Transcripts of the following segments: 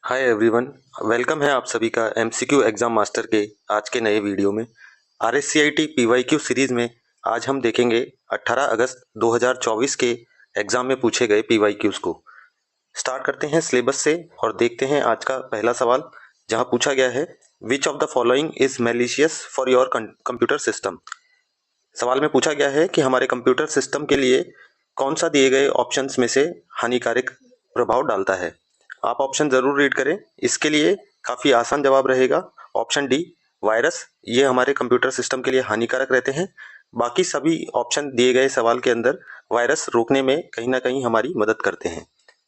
Hi everyone, welcome है आप सभी का एमसीक्यू एग्जाम मास्टर के आज के नए वीडियो में। आरएससीआईटी पीवाईक्यू सीरीज में आज हम देखेंगे 18 अगस्त 2024 के एग्जाम में पूछे गए पीवाईक्यूज को। स्टार्ट करते हैं सिलेबस से और देखते हैं आज का पहला सवाल, जहां पूछा गया है which of the following is malicious for your computer system. सवाल में पूछा गया है कि हमारे कंप्यूटर सिस्टम के लिए कौन सा दिए गए ऑप्शंस में से हानिकारक प्रभाव डालता है। आप ऑप्शन जरूर रीड करें। इसके लिए काफ़ी आसान जवाब रहेगा ऑप्शन डी, वायरस। ये हमारे कंप्यूटर सिस्टम के लिए हानिकारक रहते हैं। बाकी सभी ऑप्शन दिए गए सवाल के अंदर वायरस रोकने में कहीं ना कहीं हमारी मदद करते हैं।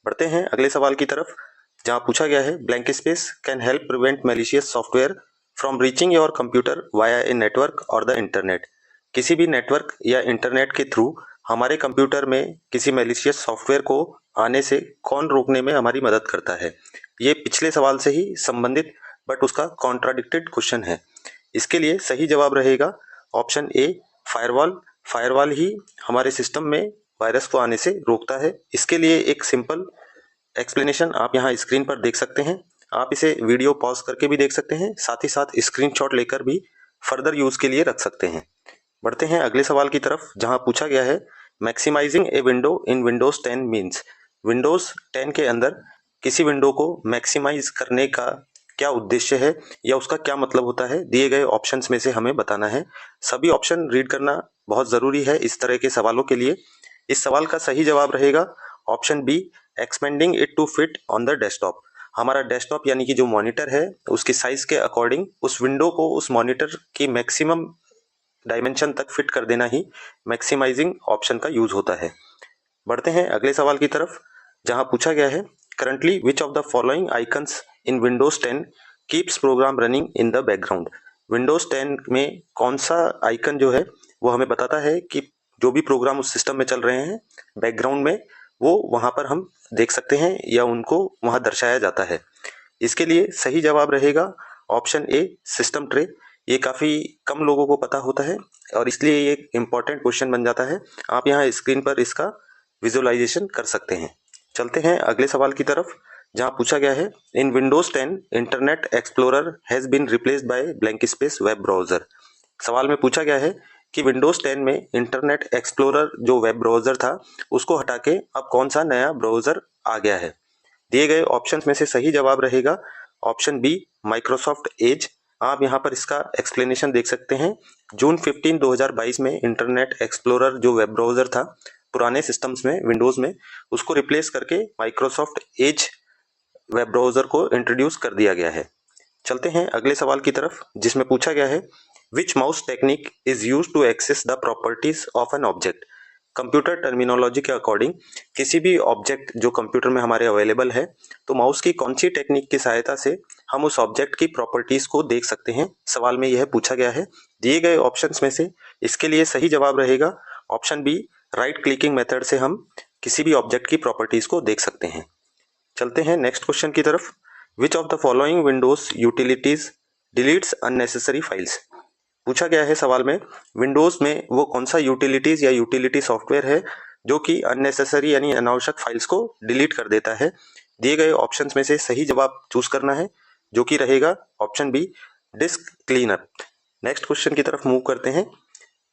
बढ़ते हैं अगले सवाल की तरफ, जहां पूछा गया है blank space can help prevent malicious software from reaching your computer via a network और द इंटरनेट। किसी भी नेटवर्क या इंटरनेट के थ्रू हमारे कंप्यूटर में किसी मैलिशियस सॉफ्टवेयर को आने से कौन रोकने में हमारी मदद करता है। ये पिछले सवाल से ही संबंधित बट उसका कॉन्ट्राडिक्टेड क्वेश्चन है। इसके लिए सही जवाब रहेगा ऑप्शन ए, फायरवॉल। फायरवॉल ही हमारे सिस्टम में वायरस को आने से रोकता है। इसके लिए एक सिंपल एक्सप्लेनेशन आप यहाँ स्क्रीन पर देख सकते हैं। आप इसे वीडियो पॉज करके भी देख सकते हैं, साथ ही साथ स्क्रीनशॉट लेकर भी फर्दर यूज के लिए रख सकते हैं। बढ़ते हैं अगले सवाल की तरफ, जहां पूछा गया है maximizing a window in Windows 10 means. Windows 10 के अंदर किसी विंडो को मैक्सिमाइज करने का क्या उद्देश्य है या उसका क्या मतलब होता है, दिए गए ऑप्शंस में से हमें बताना है। सभी ऑप्शन रीड करना बहुत जरूरी है इस तरह के सवालों के लिए। इस सवाल का सही जवाब रहेगा option B, expanding it to fit on the desktop. हमारा डेस्कटॉप यानी कि जो मॉनिटर है उसकी साइज के अकॉर्डिंग उस विंडो को उस मॉनिटर की मैक्सिमम डायमेंशन तक फिट कर देना ही मैक्सिमाइजिंग ऑप्शन का यूज होता है। बढ़ते हैं अगले सवाल की तरफ, जहां पूछा गया है currently which of the following icons in Windows 10 keeps program running in the background. Windows 10 में कौन सा आइकन जो है वो हमें बताता है कि जो भी प्रोग्राम उस सिस्टम में चल रहे हैं बैकग्राउंड में वो वहां पर हम देख सकते हैं या उनको वहां दर्शाया जाता है। इसके लिए सही जवाब रहेगा ऑप्शन ए, सिस्टम ट्रे। ये काफ़ी कम लोगों को पता होता है और इसलिए ये एक इम्पॉर्टेंट क्वेश्चन बन जाता है। आप यहाँ स्क्रीन पर इसका विजुअलाइजेशन कर सकते हैं। चलते हैं अगले सवाल की तरफ, जहाँ पूछा गया है in Windows 10 Internet Explorer has been replaced by blank space web browser. सवाल में पूछा गया है कि विंडोज 10 में इंटरनेट एक्सप्लोरर जो वेब ब्राउजर था उसको हटा के अब कौन सा नया ब्राउजर आ गया है। दिए गए ऑप्शंस में से सही जवाब रहेगा ऑप्शन बी, माइक्रोसॉफ्ट एज। आप यहाँ पर इसका एक्सप्लेनेशन देख सकते हैं। जून 15 2022 में इंटरनेट एक्सप्लोरर जो वेब ब्राउजर था पुराने सिस्टम्स में विंडोज में, उसको रिप्लेस करके माइक्रोसॉफ्ट एज वेब ब्राउजर को इंट्रोड्यूस कर दिया गया है। चलते हैं अगले सवाल की तरफ, जिसमें पूछा गया है which mouse technique is use to access the properties of an object. Computer terminology के अकॉर्डिंग किसी भी ऑब्जेक्ट जो कंप्यूटर में हमारे अवेलेबल है तो माउस की कौन सी टेक्निक की सहायता से हम उस ऑब्जेक्ट की प्रॉपर्टीज को देख सकते हैं, सवाल में यह पूछा गया है। दिए गए ऑप्शंस में से इसके लिए सही जवाब रहेगा option B, right clicking method से हम किसी भी ऑब्जेक्ट की प्रॉपर्टीज को देख सकते हैं। चलते हैं नेक्स्ट क्वेश्चन की तरफ, विच of the following Windows utilities deletes unnecessary files. पूछा गया है सवाल में विंडोज में वो कौन सा यूटिलिटीज या यूटिलिटी सॉफ्टवेयर है जो कि अननेसेसरी यानी अनावश्यक फाइल्स को डिलीट कर देता है। दिए गए ऑप्शंस में से सही जवाब चूज करना है, जो कि रहेगा option B, disk cleanup. Next question की तरफ मूव करते हैं।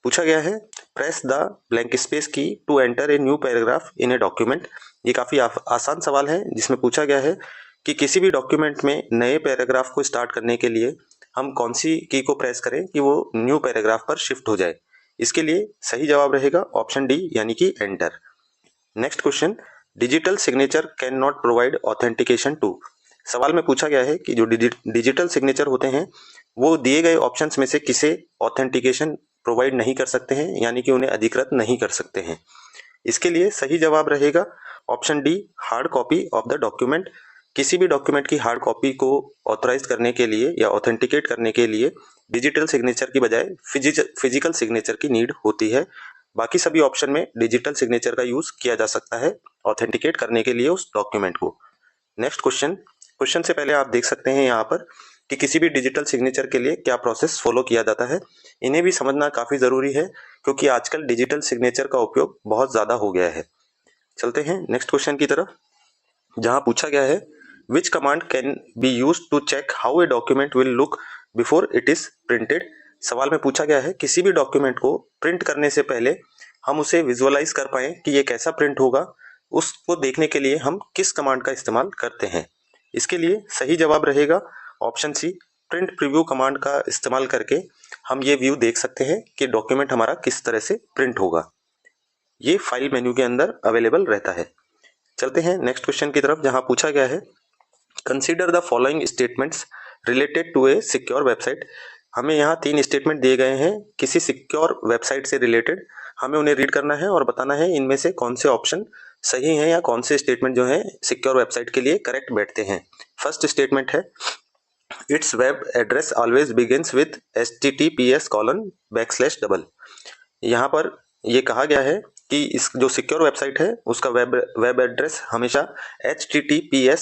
पूछा गया है press the blank space key to enter a new paragraph in a document. ये काफी आसान सवाल है, जिसमें पूछा गया है कि किसी भी डॉक्यूमेंट में नए पैराग्राफ को स्टार्ट करने के लिए हम कौन सी की को प्रेस करें कि वो न्यू पैराग्राफ पर शिफ्ट हो जाए। इसके लिए सही जवाब रहेगा ऑप्शन डी यानी कि enter. Next question, digital signature can not provide authentication to. सवाल में पूछा गया है कि जो डिजिटल सिग्नेचर होते हैं वो दिए गए ऑप्शंस में से किसे ऑथेंटिकेशन प्रोवाइड नहीं कर सकते हैं, यानी कि उन्हें अधिकृत नहीं कर सकते हैं। इसके लिए सही जवाब रहेगा option D, hard copy of the document. किसी भी डॉक्यूमेंट की हार्ड कॉपी को ऑथराइज करने के लिए या ऑथेंटिकेट करने के लिए डिजिटल सिग्नेचर की बजाय फिजिकल सिग्नेचर की नीड होती है। बाकी सभी ऑप्शन में डिजिटल सिग्नेचर का यूज किया जा सकता है ऑथेंटिकेट करने के लिए उस डॉक्यूमेंट को। नेक्स्ट क्वेश्चन से पहले आप देख सकते हैं यहाँ पर कि किसी भी डिजिटल सिग्नेचर के लिए क्या प्रोसेस फॉलो किया जाता है। इन्हें भी समझना काफी जरूरी है क्योंकि आजकल डिजिटल सिग्नेचर का उपयोग बहुत ज्यादा हो गया है। चलते हैं नेक्स्ट क्वेश्चन की तरफ, जहां पूछा गया है which command can be use to check how a document will look before it is printed. सवाल में पूछा गया है किसी भी डॉक्यूमेंट को प्रिंट करने से पहले हम उसे विजुअलाइज कर पाए कि ये कैसा प्रिंट होगा, उसको देखने के लिए हम किस कमांड का इस्तेमाल करते हैं। इसके लिए सही जवाब रहेगा option C, print preview command का इस्तेमाल करके हम ये व्यू देख सकते हैं कि डॉक्यूमेंट हमारा किस तरह से प्रिंट होगा। ये फाइल मेन्यू के अंदर अवेलेबल रहता है। चलते हैं नेक्स्ट क्वेश्चन की तरफ, जहां पूछा गया है consider the following statements related to a secure website. हमें यहाँ 3 स्टेटमेंट दिए गए हैं किसी सिक्योर वेबसाइट से रिलेटेड। हमें उन्हें रीड करना है और बताना है इनमें से कौन से ऑप्शन सही हैं या कौन से स्टेटमेंट जो है सिक्योर वेबसाइट के लिए करेक्ट बैठते हैं। फर्स्ट स्टेटमेंट है it's web address always begins with https://। यहाँ पर ये कहा गया है कि इस जो सिक्योर वेबसाइट है उसका वेब एड्रेस हमेशा https://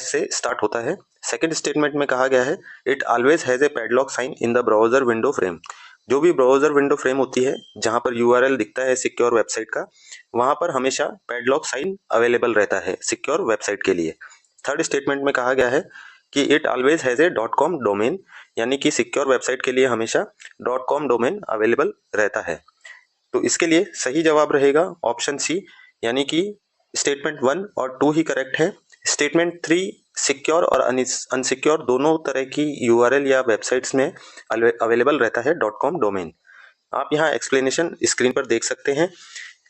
से स्टार्ट होता है। सेकंड स्टेटमेंट में कहा गया है it always has a padlock sign in the browser window frame. जो भी ब्राउजर विंडो फ्रेम होती है जहाँ पर यूआरएल दिखता है सिक्योर वेबसाइट का, वहाँ पर हमेशा पैडलॉक साइन अवेलेबल रहता है सिक्योर वेबसाइट के लिए। थर्ड स्टेटमेंट में कहा गया है कि it always has A .com domain, यानी कि सिक्योर वेबसाइट के लिए हमेशा .com डोमेन अवेलेबल रहता है। तो इसके लिए सही जवाब रहेगा ऑप्शन सी, यानी कि स्टेटमेंट 1 और 2 ही करेक्ट है। स्टेटमेंट 3 सिक्योर और अनसिक्योर दोनों तरह की यूआरएल या वेबसाइट्स में अवेलेबल रहता है .com डोमेन। आप यहाँ एक्सप्लेनेशन स्क्रीन पर देख सकते हैं,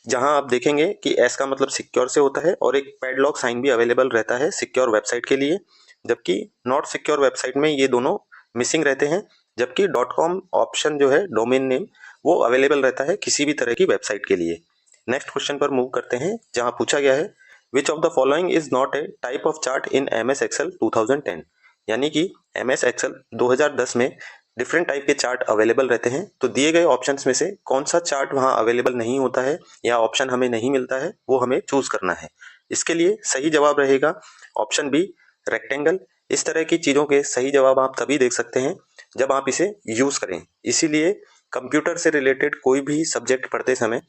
जहां आप देखेंगे कि एस का मतलब सिक्योर से होता है और एक पैडलॉक साइन भी अवेलेबल रहता है सिक्योर वेबसाइट के लिए, जबकि नॉट सिक्योर वेबसाइट में ये दोनों मिसिंग रहते हैं। जबकि .com ऑप्शन जो है डोमेन नेम वो अवेलेबल रहता है किसी भी तरह की वेबसाइट के लिए। नेक्स्ट क्वेश्चन पर मूव करते हैं, जहां पूछा गया है which of the following is not a type of chart in MS Excel 2010। यानी कि MS Excel 2010 में डिफरेंट टाइप के चार्ट अवेलेबल रहते हैं। तो दिए गए ऑप्शंस में से कौन सा चार्ट वहां अवेलेबल नहीं होता है या ऑप्शन हमें नहीं मिलता है, वो हमें चूज करना है। इसके लिए सही जवाब रहेगा ऑप्शन बी, रेक्टेंगल। इस तरह की चीजों के सही जवाब आप तभी देख सकते हैं जब आप इसे यूज करें। इसीलिए कंप्यूटर से रिलेटेड कोई भी सब्जेक्ट पढ़ते समय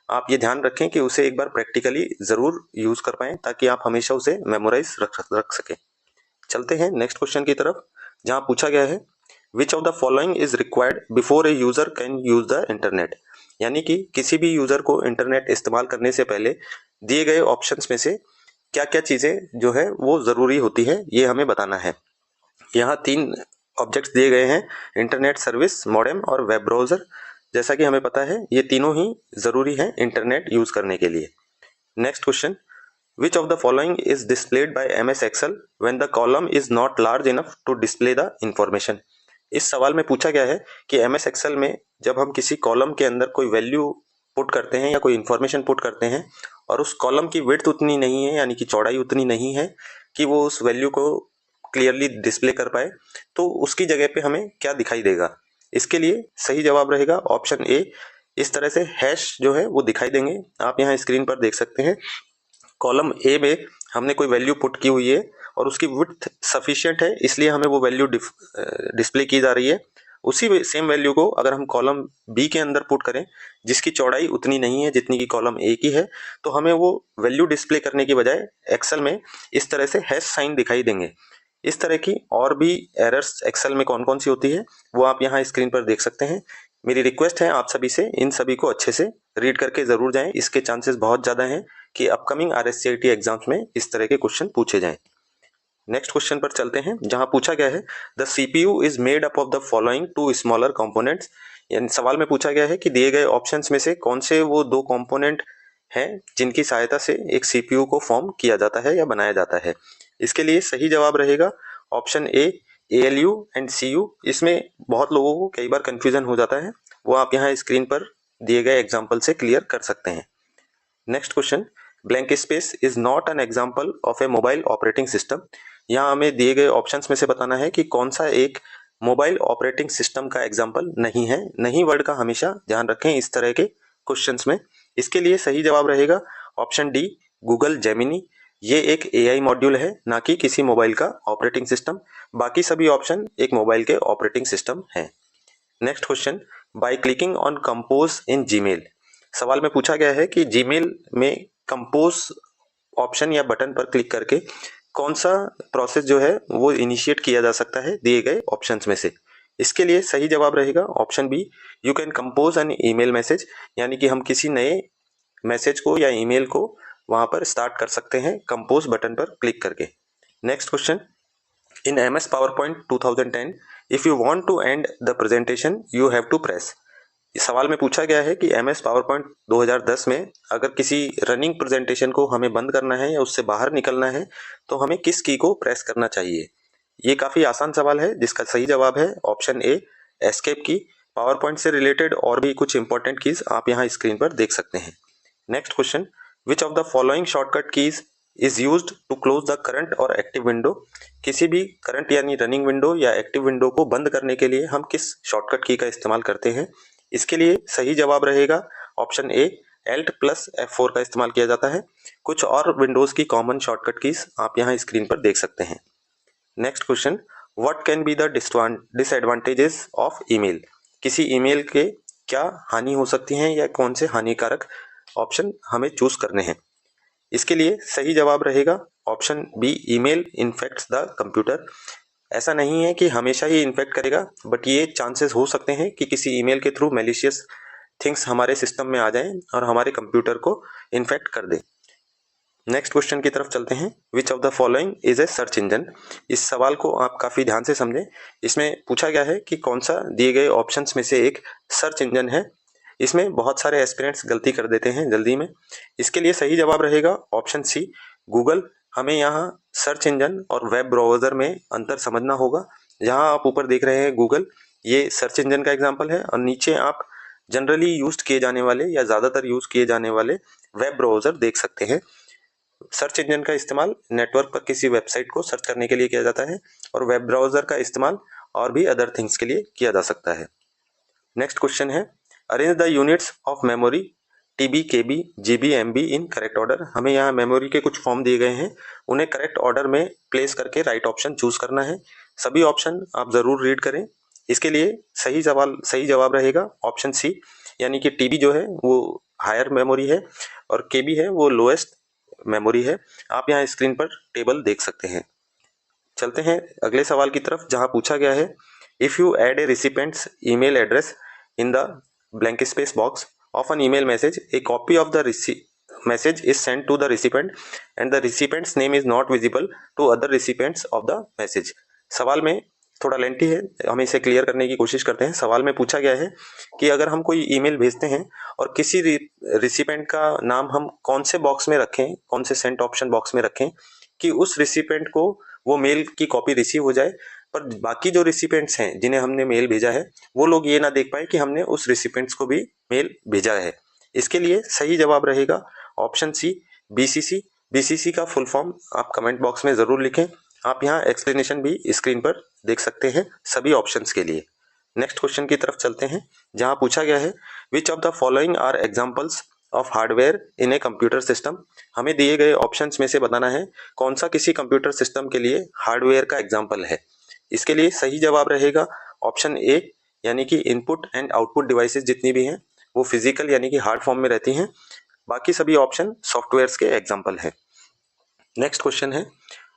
आप ये ध्यान रखें कि उसे एक बार प्रैक्टिकली जरूर यूज कर पाएं, ताकि आप हमेशा उसे मेमोराइज रख सकें। चलते हैं नेक्स्ट क्वेश्चन की तरफ, जहां पूछा गया है which of the following is required before a user can use the internet. यानी कि किसी भी यूजर को इंटरनेट इस्तेमाल करने से पहले दिए गए ऑप्शंस में से क्या क्या चीजें जो है वो जरूरी होती है, ये हमें बताना है। यहाँ 3 ऑब्जेक्ट्स दिए गए हैं, इंटरनेट सर्विस, मॉडेम और वेब ब्राउजर। जैसा कि हमें पता है ये तीनों ही जरूरी हैं इंटरनेट यूज करने के लिए। Next question, which of the following is displayed by MS Excel when the column is not large enough to display the information. इस सवाल में पूछा गया है कि MS Excel में जब हम किसी कॉलम के अंदर कोई वैल्यू पुट करते हैं या कोई इंफॉर्मेशन पुट करते हैं और उस कॉलम की विड्थ उतनी नहीं है, यानी कि चौड़ाई उतनी नहीं है कि वो उस वैल्यू को क्लियरली डिस्प्ले कर पाए, तो उसकी जगह पे हमें क्या दिखाई देगा। इसके लिए सही जवाब रहेगा ऑप्शन ए। इस तरह से हैश जो है वो दिखाई देंगे। आप यहाँ स्क्रीन पर देख सकते हैं कॉलम ए में हमने कोई वैल्यू पुट की हुई है और उसकी विड्थ सफिशिएंट है, इसलिए हमें वो वैल्यू डिस्प्ले की जा रही है। उसी सेम वैल्यू को अगर हम कॉलम बी के अंदर पुट करें जिसकी चौड़ाई उतनी नहीं है जितनी की कॉलम ए की है, तो हमें वो वैल्यू डिस्प्ले करने की बजाय एक्सेल में इस तरह से हैश साइन दिखाई देंगे। इस तरह की और भी एरर्स एक्सेल में कौन कौन सी होती है वो आप यहाँ स्क्रीन पर देख सकते हैं। मेरी रिक्वेस्ट है आप सभी से इन सभी को अच्छे से रीड करके जरूर जाएं। इसके चांसेस बहुत ज़्यादा हैं कि अपकमिंग RSCIT एग्जाम्स में इस तरह के क्वेश्चन पूछे जाएं। नेक्स्ट क्वेश्चन पर चलते हैं, जहां पूछा गया है the CPU is made up of the following 2 smaller components. यानी सवाल में पूछा गया है कि दिए गए ऑप्शंस में से कौन से वो 2 कंपोनेंट हैं जिनकी सहायता से एक CPU को फॉर्म किया जाता है या बनाया जाता है। इसके लिए सही जवाब रहेगा option A, ALU and CU। इसमें बहुत लोगों को कई बार कंफ्यूजन हो जाता है, वो आप यहाँ स्क्रीन पर दिए गए एग्जाम्पल से क्लियर कर सकते हैं। Next question, blank space is not an example of A mobile operating system. यहाँ हमें दिए गए ऑप्शंस में से बताना है कि कौन सा एक मोबाइल ऑपरेटिंग सिस्टम का एग्जाम्पल नहीं है। नहीं वर्ड का हमेशा ध्यान रखें इस तरह के क्वेश्चंस में। इसके लिए सही जवाब रहेगा ऑप्शन डी, गूगल जेमिनी। ये एक AI मॉड्यूल है, ना कि किसी मोबाइल का ऑपरेटिंग सिस्टम। बाकी सभी ऑप्शन एक मोबाइल के ऑपरेटिंग सिस्टम हैं। Next question, by clicking on compose in Gmail. सवाल में पूछा गया है कि जीमेल में कंपोज ऑप्शन या बटन पर क्लिक करके कौन सा प्रोसेस जो है वो इनिशिएट किया जा सकता है दिए गए ऑप्शंस में से। इसके लिए सही जवाब रहेगा option B, you can compose an email message, यानी कि हम किसी नए मैसेज को या ईमेल को वहां पर स्टार्ट कर सकते हैं कंपोज बटन पर क्लिक करके। Next question, in MS PowerPoint 2010 if you want to end the presentation you have to press. इस सवाल में पूछा गया है कि MS PowerPoint 2010 में अगर किसी रनिंग प्रेजेंटेशन को हमें बंद करना है या उससे बाहर निकलना है तो हमें किस की को प्रेस करना चाहिए। ये काफ़ी आसान सवाल है जिसका सही जवाब है ऑप्शन ए, एस्केप की। पावर पॉइंट से रिलेटेड और भी कुछ इंपॉर्टेंट कीज आप यहाँ स्क्रीन पर देख सकते हैं। Next question, which of the following shortcut keys is used to close the current और एक्टिव विंडो। किसी भी करंट यानी रनिंग विंडो या एक्टिव विंडो को बंद करने के लिए हम किस शॉर्टकट की का इस्तेमाल करते हैं। इसके लिए सही जवाब रहेगा option A, Alt plus F4 का इस्तेमाल किया जाता है। कुछ और विंडोज की कॉमन शॉर्टकट कीज आप यहाँ स्क्रीन पर देख सकते हैं। Next question, what can be the disadvantages of email. किसी ईमेल के क्या हानि हो सकती हैं या कौन से हानिकारक ऑप्शन हमें चूज करने हैं। इसके लिए सही जवाब रहेगा option B, email infects the computer. ऐसा नहीं है कि हमेशा ही इन्फेक्ट करेगा, बट ये चांसेस हो सकते हैं कि किसी ईमेल के थ्रू मैलिशियस थिंग्स हमारे सिस्टम में आ जाएं और हमारे कंप्यूटर को इन्फेक्ट कर दे। नेक्स्ट क्वेश्चन की तरफ चलते हैं, विच of the following is a search engine. इस सवाल को आप काफ़ी ध्यान से समझें। इसमें पूछा गया है कि कौन सा दिए गए ऑप्शंस में से एक सर्च इंजन है। इसमें बहुत सारे एस्पिरेंट्स गलती कर देते हैं जल्दी में। इसके लिए सही जवाब रहेगा ऑप्शन सी, गूगल। हमें यहाँ सर्च इंजन और वेब ब्राउज़र में अंतर समझना होगा। जहाँ आप ऊपर देख रहे हैं गूगल, ये सर्च इंजन का एग्जाम्पल है, और नीचे आप जनरली यूज किए जाने वाले या ज़्यादातर यूज किए जाने वाले वेब ब्राउज़र देख सकते हैं। सर्च इंजन का इस्तेमाल नेटवर्क पर किसी वेबसाइट को सर्च करने के लिए किया जाता है, और वेब ब्राउज़र का इस्तेमाल और भी अदर थिंग्स के लिए किया जा सकता है। नेक्स्ट क्वेश्चन है, arrange the units of memory TB, KB, GB, MB in correct order. हमें यहाँ मेमोरी के कुछ फॉर्म दिए गए हैं, उन्हें करेक्ट ऑर्डर में प्लेस करके राइट ऑप्शन चूज करना है। सभी ऑप्शन आप ज़रूर रीड करें। इसके लिए सही जवाब रहेगा ऑप्शन सी, यानी कि TB जो है वो हायर मेमोरी है और KB है वो लोएस्ट मेमोरी है। आप यहाँ स्क्रीन पर टेबल देख सकते हैं। चलते हैं अगले सवाल की तरफ, जहाँ पूछा गया है, if you add a recipient's email address in the blank space box of an email message, a copy of the message is sent to the recipient and the recipient's name is not visible to other recipients of the message. सवाल में थोड़ा lengthy है, हम इसे clear करने की कोशिश करते हैं। सवाल में पूछा गया है कि अगर हम कोई ईमेल भेजते हैं और किसी रिसिपेंट का नाम हम कौन से बॉक्स में रखें, कौन से सेंट ऑप्शन बॉक्स में रखें कि उस रिसिपेंट को वो मेल की कॉपी रिसीव हो जाए, पर बाकी जो रिसिपेंट्स हैं जिन्हें हमने मेल भेजा है वो लोग ये ना देख पाए कि हमने उस रिसिपेंट्स को भी मेल भेजा है। इसके लिए सही जवाब रहेगा ऑप्शन सी, BCC। BCC का फुल फॉर्म आप कमेंट बॉक्स में ज़रूर लिखें। आप यहाँ एक्सप्लेनेशन भी स्क्रीन पर देख सकते हैं सभी ऑप्शंस के लिए। नेक्स्ट क्वेश्चन की तरफ चलते हैं, जहाँ पूछा गया है, which of the following are examples of hardware in a computer system. हमें दिए गए ऑप्शंस में से बताना है कौन सा किसी कंप्यूटर सिस्टम के लिए हार्डवेयर का एग्जाम्पल है। इसके लिए सही जवाब रहेगा ऑप्शन ए, यानी कि इनपुट एंड आउटपुट डिवाइसेस जितनी भी हैं वो फिजिकल यानी कि हार्ड फॉर्म में रहती हैं। बाकी सभी ऑप्शन सॉफ्टवेयर्स के एग्जाम्पल हैं। नेक्स्ट क्वेश्चन है,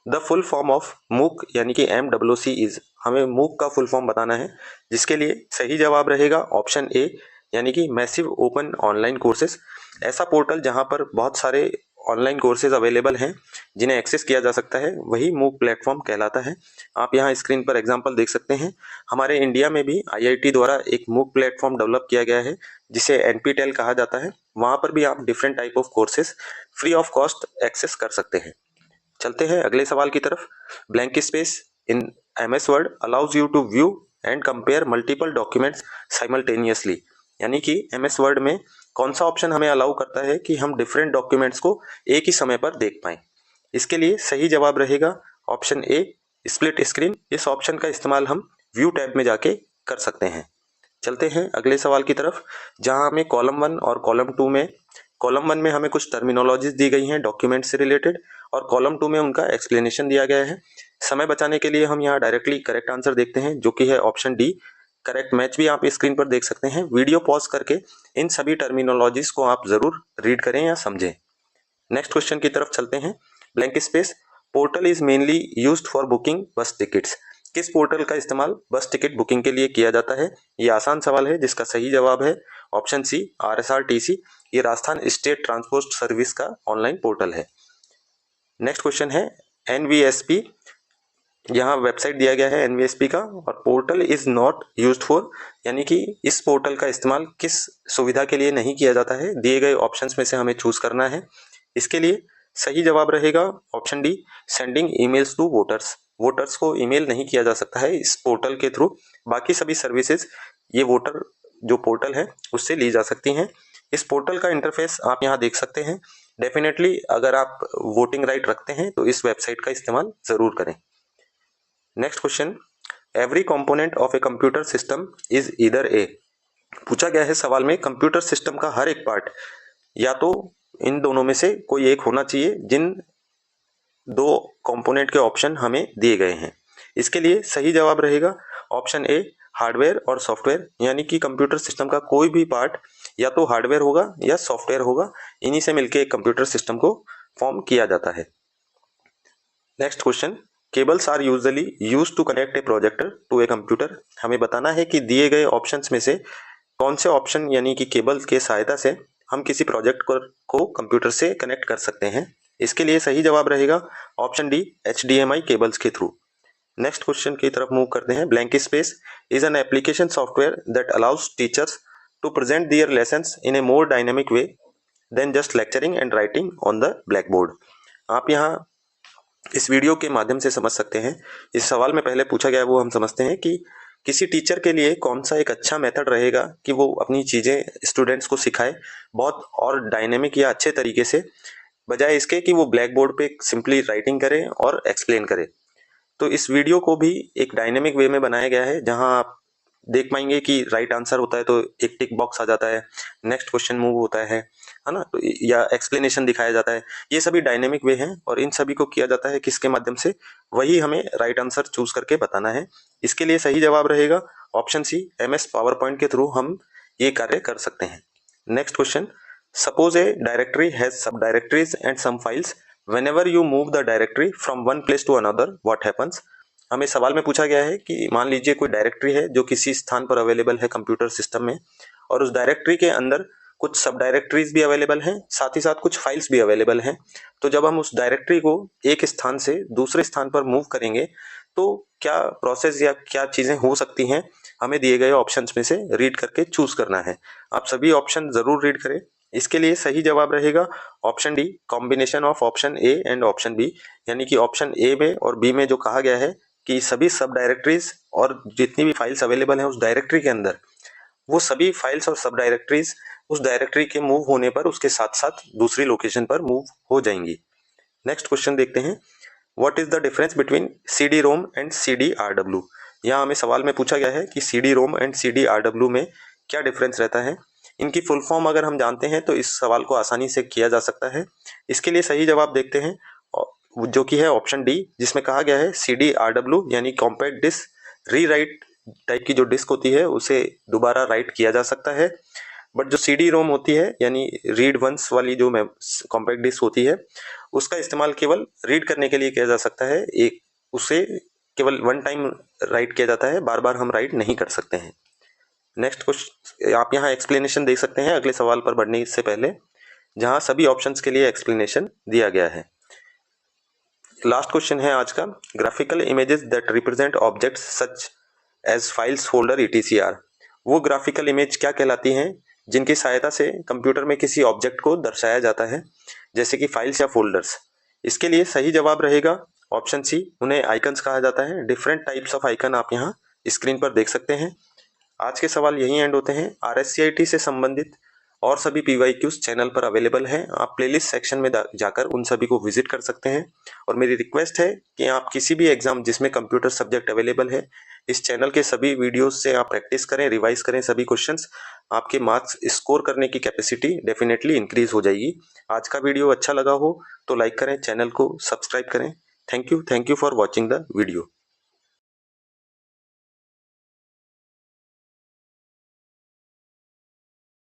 द फुल फॉर्म ऑफ मूक यानी कि MWC इज। हमें मूक का फुल फॉर्म बताना है, जिसके लिए सही जवाब रहेगा ऑप्शन ए, यानी कि मैसिव ओपन ऑनलाइन कोर्सेज। ऐसा पोर्टल जहां पर बहुत सारे ऑनलाइन कोर्सेज अवेलेबल हैं जिन्हें एक्सेस किया जा सकता है, वही मूक प्लेटफॉर्म कहलाता है। आप यहाँ स्क्रीन पर एग्जांपल देख सकते हैं। हमारे इंडिया में भी IIT द्वारा एक मूक प्लेटफॉर्म डेवलप किया गया है जिसे NPTEL कहा जाता है। वहाँ पर भी आप different type of courses free of cost access कर सकते हैं। चलते हैं अगले सवाल की तरफ। Blank space in MS Word allows you to view and compare multiple documents simultaneously. यानी कि MS वर्ड में कौन सा ऑप्शन हमें अलाउ करता है कि हम डिफरेंट डॉक्यूमेंट्स को एक ही समय पर देख पाएं। इसके लिए सही जवाब रहेगा ऑप्शन ए, स्प्लिट स्क्रीन। इस ऑप्शन का इस्तेमाल हम व्यू टैब में जाके कर सकते हैं। चलते हैं अगले सवाल की तरफ, जहां हमें कॉलम 1 और कॉलम 1 में हमें कुछ टर्मिनोलॉजीज दी गई हैं डॉक्यूमेंट से रिलेटेड, और कॉलम 2 में उनका एक्सप्लेनेशन दिया गया है। समय बचाने के लिए हम यहाँ डायरेक्टली करेक्ट आंसर देखते हैं, जो कि है ऑप्शन डी। करेक्ट मैच भी आप स्क्रीन पर देख सकते हैं। वीडियो पॉज करके इन सभी टर्मिनोलॉजीज को आप जरूर रीड करें या समझें। नेक्स्ट क्वेश्चन की तरफ चलते हैं। Blank space, portal is mainly used for booking बस टिकट्स। किस पोर्टल का इस्तेमाल बस टिकट बुकिंग के लिए किया जाता है? ये आसान सवाल है जिसका सही जवाब है ऑप्शन सी, RSRTC। ये राजस्थान स्टेट ट्रांसपोर्ट सर्विस का ऑनलाइन पोर्टल है। नेक्स्ट क्वेश्चन है NVSP। यहाँ वेबसाइट दिया गया है NVSP का, और portal is not used for, यानी कि इस पोर्टल का इस्तेमाल किस सुविधा के लिए नहीं किया जाता है? दिए गए ऑप्शंस में से हमें चूज करना है। इसके लिए सही जवाब रहेगा option D, sending emails to voters. Voters को ईमेल नहीं किया जा सकता है इस पोर्टल के थ्रू। बाकी सभी सर्विसेज ये वोटर जो पोर्टल है उससे ली जा सकती हैं। इस पोर्टल का इंटरफेस आप यहाँ देख सकते हैं। डेफिनेटली अगर आप वोटिंग राइट रखते हैं तो इस वेबसाइट का इस्तेमाल जरूर करें। Next question, every component of a computer system is either a. पूछा गया है सवाल में कंप्यूटर सिस्टम का हर एक पार्ट या तो इन दोनों में से कोई एक होना चाहिए। जिन दो कंपोनेंट के ऑप्शन हमें दिए गए हैं, इसके लिए सही जवाब रहेगा ऑप्शन ए, हार्डवेयर और सॉफ्टवेयर। यानी कि कंप्यूटर सिस्टम का कोई भी पार्ट या तो हार्डवेयर होगा या सॉफ्टवेयर होगा, इन्हीं से मिलकर एक कंप्यूटर सिस्टम को फॉर्म किया जाता है। Next question, cables are usually used to connect a projector to a computer. हमें बताना है कि दिए गए ऑप्शंस में से कौन से ऑप्शन यानी कि केबल के सहायता से हम किसी प्रोजेक्ट को कंप्यूटर से कनेक्ट कर सकते हैं। इसके लिए सही जवाब रहेगा ऑप्शन डी, HDMI केबल्स के थ्रू। नेक्स्ट क्वेश्चन की तरफ मूव करते हैं। Blank space is an application software that allows teachers to present their lessons in a more dynamic way than just lecturing and writing on the blackboard. आप यहाँ इस video के माध्यम से समझ सकते हैं। इस सवाल में पहले पूछा गया वो हम समझते हैं कि किसी टीचर के लिए कौन सा एक अच्छा मेथड रहेगा कि वो अपनी चीज़ें स्टूडेंट्स को सिखाए बहुत और डायनेमिक या अच्छे तरीके से, बजाय इसके कि वो ब्लैक बोर्ड पे सिंपली राइटिंग करे और एक्सप्लेन करे। तो इस वीडियो को भी एक डायनेमिक वे में बनाया गया है, जहां आप देख पाएंगे कि राइट आंसर होता है तो एक टिक बॉक्स आ जाता है, नेक्स्ट क्वेश्चन मूव होता है ना, तो या एक्सप्लेनेशन दिखाया जाता है। ये सभी डायनेमिक वे हैं और इन सभी को किया जाता है किसके माध्यम से? वही हमें राइट आंसर चूज करके बताना है। इसके लिए सही जवाब रहेगा option C, MS PowerPoint के थ्रू हम ये कार्य कर सकते हैं। Next question, suppose a directory has sub directories and some files, whenever you move the directory from one place to another what happens। हमें सवाल में पूछा गया है कि मान लीजिए कोई डायरेक्टरी है जो किसी स्थान पर अवेलेबल है कंप्यूटर सिस्टम में, और उस डायरेक्टरी के अंदर कुछ सब डायरेक्टरीज भी अवेलेबल हैं, साथ ही साथ कुछ फाइल्स भी अवेलेबल हैं। तो जब हम उस डायरेक्टरी को एक स्थान से दूसरे स्थान पर मूव करेंगे तो क्या प्रोसेस या क्या चीज़ें हो सकती हैं, हमें दिए गए ऑप्शंस में से रीड करके चूज करना है। आप सभी ऑप्शन जरूर रीड करें। इसके लिए सही जवाब रहेगा option D, combination of option A and option B. यानी कि ऑप्शन ए में और बी में जो कहा गया है कि सभी सब डायरेक्टरीज और जितनी भी फाइल्स अवेलेबल हैं उस डायरेक्टरी के अंदर, वो सभी फाइल्स और सब डायरेक्टरीज उस डायरेक्टरी के मूव होने पर उसके साथ साथ दूसरी लोकेशन पर मूव हो जाएंगी। नेक्स्ट क्वेश्चन देखते हैं, what is the difference between CD-ROM and CD-RW। यहाँ हमें सवाल में पूछा गया है कि CD-ROM एंड CD-RW में क्या डिफरेंस रहता है। इनकी फुल फॉर्म अगर हम जानते हैं तो इस सवाल को आसानी से किया जा सकता है। इसके लिए सही जवाब देखते हैं जो कि है ऑप्शन डी, जिसमें कहा गया है CD-RW यानी कॉम्पैक्ट डिस्क रीराइट टाइप की जो डिस्क होती है उसे दोबारा राइट किया जा सकता है। बट जो CD-ROM होती है यानी रीड वंस वाली जो कॉम्पैक्ट डिस्क होती है, उसका इस्तेमाल केवल रीड करने के लिए किया जा सकता है। एक उसे केवल वन टाइम राइट किया जाता है, बार बार हम राइट नहीं कर सकते हैं। नेक्स्ट क्वेश्चन, आप यहाँ एक्सप्लेनेशन देख सकते हैं अगले सवाल पर बढ़ने से पहले, जहाँ सभी ऑप्शंस के लिए एक्सप्लेनेशन दिया गया है। लास्ट क्वेश्चन है आज का, graphical images that represent objects such as files, folder, ETCR। वो ग्राफिकल इमेज क्या कहलाती हैं जिनकी सहायता से कंप्यूटर में किसी ऑब्जेक्ट को दर्शाया जाता है, जैसे कि फाइल्स या फोल्डर्स। इसके लिए सही जवाब रहेगा ऑप्शन सी, उन्हें आइकन्स कहा जाता है। डिफरेंट टाइप्स ऑफ आइकन आप यहाँ स्क्रीन पर देख सकते हैं। आज के सवाल यहीं एंड होते हैं। RSCIT से संबंधित और सभी PYQs चैनल पर अवेलेबल हैं। आप प्लेलिस्ट सेक्शन में जाकर उन सभी को विजिट कर सकते हैं। और मेरी रिक्वेस्ट है कि आप किसी भी एग्जाम जिसमें कंप्यूटर सब्जेक्ट अवेलेबल है, इस चैनल के सभी वीडियोस से आप प्रैक्टिस करें, रिवाइज करें सभी क्वेश्चंस। आपके मार्क्स स्कोर करने की कैपेसिटी डेफिनेटली इंक्रीज हो जाएगी। आज का वीडियो अच्छा लगा हो तो लाइक करें, चैनल को सब्सक्राइब करें। Thank you for watching the video.